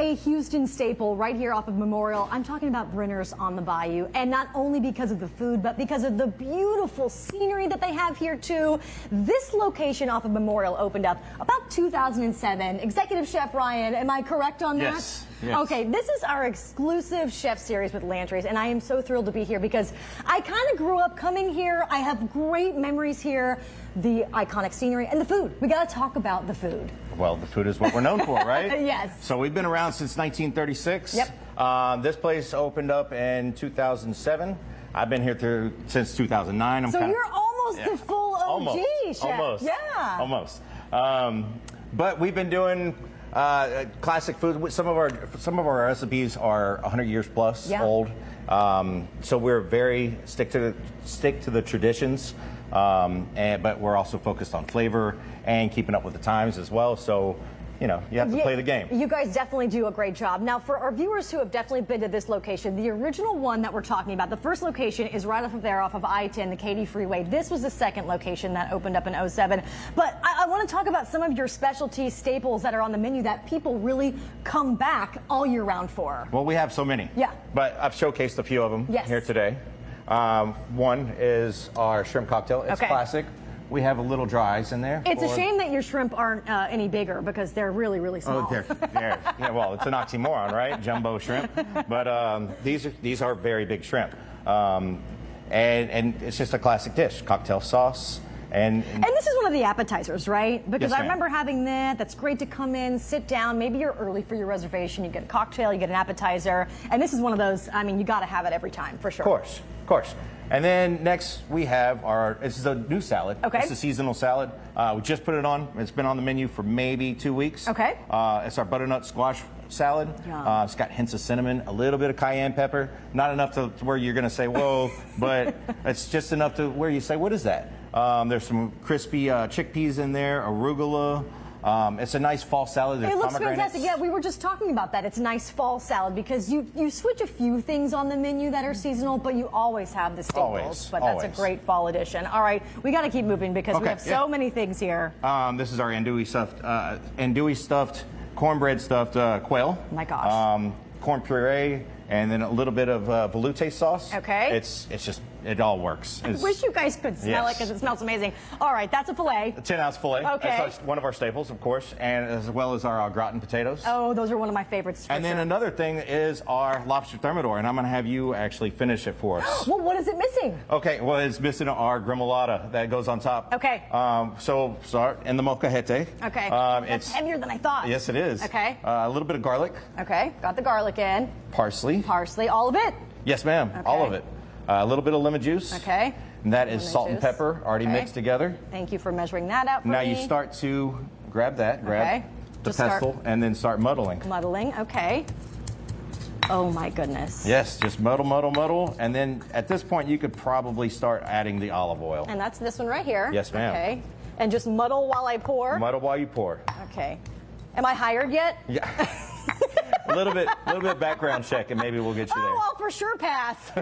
a Houston staple right here off of Memorial. I'm talking about Brenner's on the Bayou, and not only because of the food, but because of the beautiful scenery that they have here too. This location off of Memorial opened up about 2007. Executive Chef Ryan, am I correct on that? Yes. Yes. Okay, this is our exclusive chef series with Landry's, and I am so thrilled to be here because I kind of grew up coming here. I have great memories here, the iconic scenery, and the food. We got to talk about the food. Well, the food is what we're known for, right? Yes. So we've been around since 1936. Yep. This place opened up in 2007. I've been here since 2009. So you're almost the full OG chef. Almost. Yeah. Almost. But we've been doing classic food. Some of our recipes are 100 years plus old. So we're very stick to the traditions. But we're also focused on flavor and keeping up with the times as well. So, you know, you have to play the game. You guys definitely do a great job. Now, for our viewers who have definitely been to this location, the original one that we're talking about, the first location is right off of there, off of I-10, the Katy Freeway. This was the second location that opened up in 07. But I want to talk about some of your specialty staples that are on the menu that people really come back all year round for. Well, we have so many. Yeah. But I've showcased a few of them here today. One is our shrimp cocktail. It's classic. We have a little dry ice in there. It's a shame that your shrimp aren't any bigger because they're really, really small. Oh, they're yeah, well, it's an oxymoron, right? Jumbo shrimp. But these are very big shrimp. And it's just a classic dish. Cocktail sauce. And this is one of the appetizers, right? Because I remember having that. That's great to come in, sit down. Maybe you're early for your reservation. You get a cocktail, you get an appetizer. And this is one of those, I mean, you got to have it every time, for sure. Of course. And then next we have this is a new salad. Okay. It's a seasonal salad. We just put it on. It's been on the menu for maybe 2 weeks. Okay. It's our butternut squash salad. It's got hints of cinnamon, a little bit of cayenne pepper. Not enough to where you're going to say, whoa, but it's just enough to where you say, what is that? There's some crispy chickpeas in there, arugula. It's a nice fall salad. There's it looks fantastic. Yeah, we were just talking about that. It's a nice fall salad because you switch a few things on the menu that are seasonal, but you always have the staples. But that's a great fall addition. All right, we got to keep moving because we have so many things here. This is our andouille stuffed cornbread stuffed quail. My gosh. Corn puree. And then a little bit of velouté sauce. Okay. It's just, it all works. I wish you guys could smell it because it smells amazing. All right, that's a filet. A 10-ounce filet. Okay. That's one of our staples, of course, and as well as our gratin potatoes. Oh, those are one of my favorites. And then another thing is our lobster thermidor, and I'm going to have you actually finish it for us. Well, what is it missing? Okay, well, it's missing our gremolata that goes on top. Okay. So start in the molcajete. Okay. It's heavier than I thought. Yes, it is. Okay. A little bit of garlic. Okay, got the garlic in. Parsley. Parsley, all of it? Yes, ma'am. Okay. All of it. A little bit of lemon juice. Okay. And that is salt and pepper already mixed together. Thank you for measuring that out for now me. You start to grab the pestle and then start muddling. Muddling, okay. Oh my goodness. Yes, just muddle. And then at this point you could probably start adding the olive oil. And that's this one right here. Yes, ma'am. Okay. And just muddle while I pour? Muddle while you pour. Okay. Am I hired yet? Yeah. A little bit background check and maybe we'll get you there. Oh, I'll for sure pass.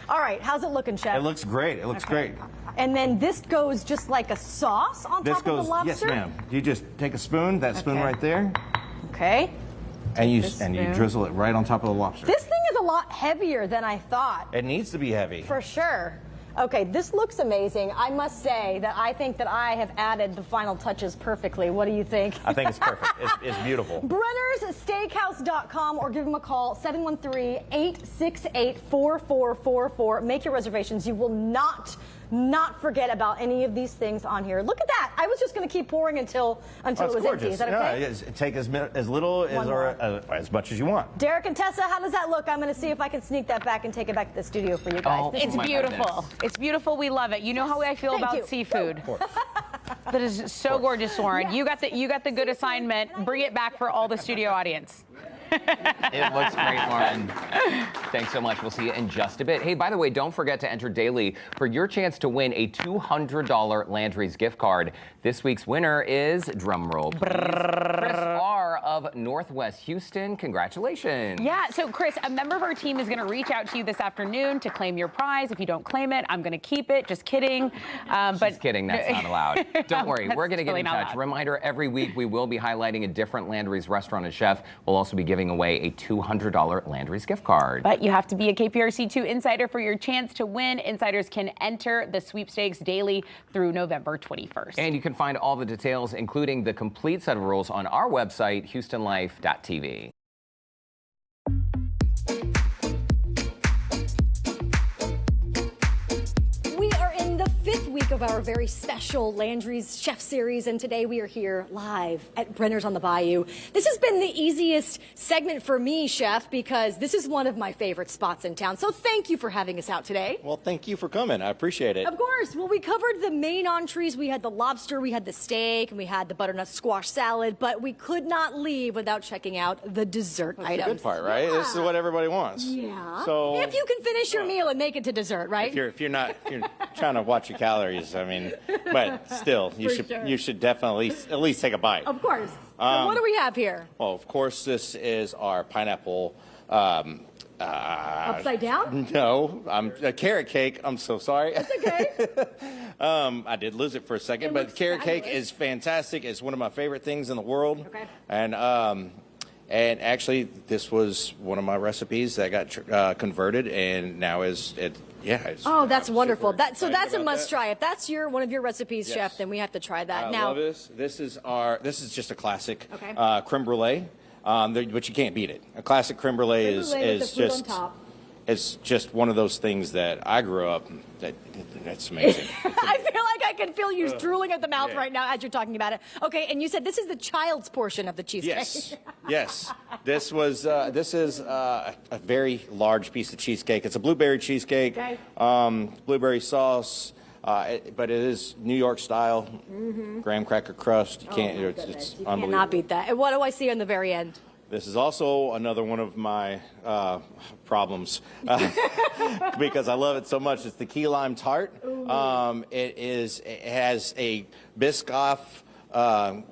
All right, how's it looking, Chef? It looks great. It looks great. And then this goes just like a sauce on top of the lobster? Yes, ma'am. You just take a spoon, that spoon right there. Okay. And you drizzle it right on top of the lobster. This thing is a lot heavier than I thought. It needs to be heavy. For sure. Okay, this looks amazing. I must say that I think that I have added the final touches perfectly. What do you think? I think it's perfect. It's beautiful. BrennersSteakhouse.com or give them a call, 713-868-4444. Make your reservations. You will not forget about any of these things on here. Look at that. I was just going to keep pouring until it was empty. Is that okay? Yeah, take as little as much as you want. Derek and Tessa, how does that look? I'm going to see if I can sneak that back and take it back to the studio for you guys. Oh, it's beautiful. It's beautiful. We love it. You know how I feel about seafood. That is so gorgeous, Warren. Yes. You got the good assignment. Bring it back for all the studio audience. It looks great, Lauren. Thanks so much. We'll see you in just a bit. Hey, by the way, don't forget to enter daily for your chance to win a $200 Landry's gift card. This week's winner is, drumroll, Chris R. of of Northwest Houston. Congratulations. Yeah, so Chris, a member of our team is going to reach out to you this afternoon to claim your prize. If you don't claim it, I'm going to keep it. Just kidding. Just kidding, that's not allowed. Don't worry, we're going to get really in touch. Reminder, every week we will be highlighting a different Landry's restaurant and chef. We'll also be giving away a $200 Landry's gift card. But you have to be a KPRC2 insider for your chance to win. Insiders can enter the sweepstakes daily through November 21st. And you can find all the details, including the complete set of rules, on our website, HoustonLife.tv. We are in the 5th week of our very special Landry's Chef Series, and today we are here live at Brenner's on the Bayou. This has been the easiest segment for me, Chef, because this is one of my favorite spots in town. So thank you for having us out today. Well, thank you for coming. I appreciate it. Of course. Well, we covered the main entrees. We had the lobster, we had the steak, and we had the butternut squash salad, but we could not leave without checking out the dessert items. The good part, right? Yeah. This is what everybody wants. Yeah. So if you can finish your meal and make it to dessert, right? If you're trying to watch your calories, I mean, but still, you should definitely at least take a bite. Of course. So what do we have here? Well, of course, this is our pineapple. Upside down? No, a carrot cake. I'm so sorry. That's okay. I did lose it for a second, but carrot cake is fantastic. It's one of my favorite things in the world. Okay. And actually, this was one of my recipes that got converted, and now it's oh, that's wonderful. That's a about must try. If that's one of your recipes, Yes. Chef, then we have to try that. I Now, love this. This is just a classic Okay. creme brulee, but you can't beat it. A classic creme brulee Creme brulee with is the fruit just on top. it's just one of those things that I grew up. That's amazing. I feel like I can feel you drooling at the mouth yeah. right now as you're talking about it. Okay, and you said this is the child's portion of the cheesecake. Yes. This is a very large piece of cheesecake. It's a blueberry cheesecake, Okay. Blueberry sauce, but it is New York style, graham cracker crust. You can't. Oh, it's you unbelievable. cannot beat that. And what do I see on the very end? This is also another one of my problems because I love it so much. It's the key lime tart. It has a Biscoff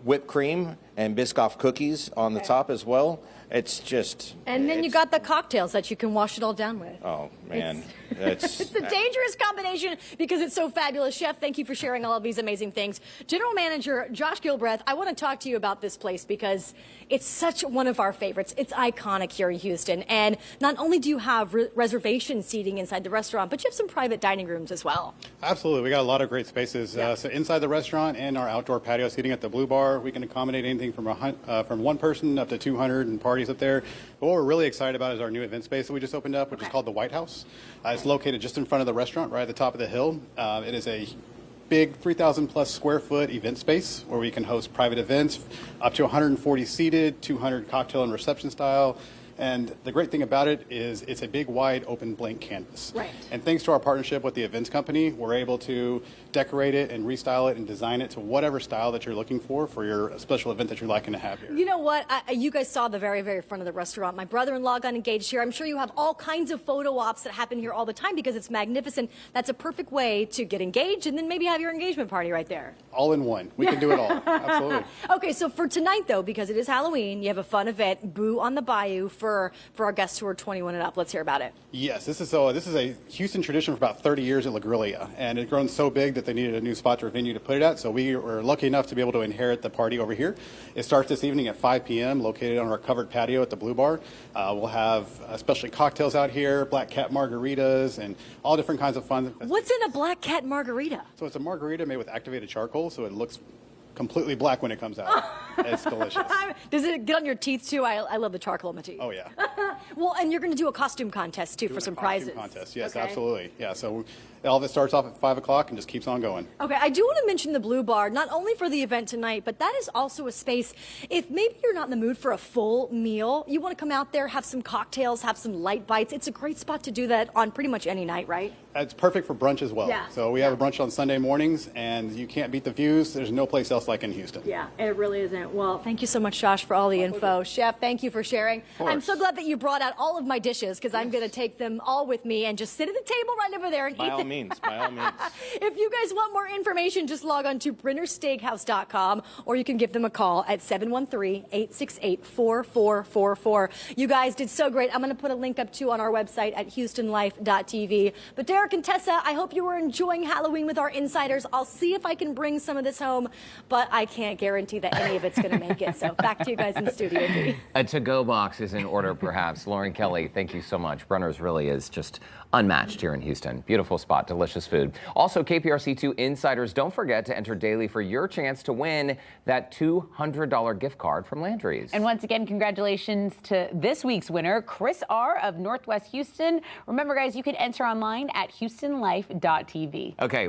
whipped cream and Biscoff cookies on the top as well. It's just. And then you got the cocktails that you can wash it all down with. Oh man, It's a dangerous combination because it's so fabulous. Chef, thank you for sharing all of these amazing things. General Manager Josh Gilbreath, I want to talk to you about this place because it's such one of our favorites. It's iconic here in Houston. And not only do you have reservation seating inside the restaurant, but you have some private dining rooms as well. Absolutely. We got a lot of great spaces. So inside the restaurant and our outdoor patio seating at the Blue Bar, we can accommodate anything from one person up to 200 and parties up there. But what we're really excited about is our new event space that we just opened up, which is called the White House. It's located just in front of the restaurant, right at the top of the hill. It is a big 3,000 plus square foot event space where we can host private events, up to 140 seated, 200 cocktail and reception style. And the great thing about it is it's a big, wide, open, blank canvas. Right. And thanks to our partnership with the events company, we're able to decorate it and restyle it and design it to whatever style that you're looking for your special event that you're liking to have here. You know what? You guys saw the very, very front of the restaurant. My brother-in-law got engaged here. I'm sure you have all kinds of photo ops that happen here all the time because it's magnificent. That's a perfect way to get engaged and then maybe have your engagement party right there. All in one. We can do it all. Absolutely. Okay, so for tonight, though, because it is Halloween, you have a fun event, Boo on the Bayou, for our guests who are 21 and up. Let's hear about it. Yes, this is a Houston tradition for about 30 years at La Grilla, and it's grown so big that they needed a new spot or venue to put it at, so we were lucky enough to be able to inherit the party over here. It starts this evening at 5 p.m., located on our covered patio at the Blue Bar. We'll have especially cocktails out here, black cat margaritas, and all different kinds of fun. What's in a black cat margarita? So it's a margarita made with activated charcoal, so it looks completely black when it comes out. It's delicious. Does it get on your teeth, too? I love the charcoal on my teeth. Oh, yeah. Well, and you're going to do a costume contest, too, for some prizes. Contest, yes, Okay. absolutely. Yeah, so all of it starts off at 5 o'clock and just keeps on going. Okay, I do want to mention the Blue Bar, not only for the event tonight, but that is also a space, if maybe you're not in the mood for a full meal, you want to come out there, have some cocktails, have some light bites. It's a great spot to do that on pretty much any night, right? It's perfect for brunch as well. Yeah. So we have a brunch on Sunday mornings, and you can't beat the views. There's no place else like in Houston. Yeah, it really isn't. Well, thank you so much, Josh, for all the info. Chef, thank you for sharing. I'm so glad that you brought out all of my dishes because I'm going to take them all with me and just sit at the table right over there and By eat all them. means, by all means. If you guys want more information, just log on to brennersteakhouse.com or you can give them a call at 713-868-4444. You guys did so great. I'm going to put a link up too on our website at houstonlife.tv. But Derek and Tessa, I hope you were enjoying Halloween with our insiders. I'll see if I can bring some of this home, but I can't guarantee that any of it's going to make it. So back to you guys in the studio, D. A to-go box is in order, perhaps. Lauren Kelly, thank you so much. Brenner's really is just unmatched here in Houston. Beautiful spot, delicious food. Also, KPRC2 insiders, don't forget to enter daily for your chance to win that $200 gift card from Landry's. And once again, congratulations to this week's winner, Chris R. of Northwest Houston. Remember, guys, you can enter online at houstonlife.tv. Okay.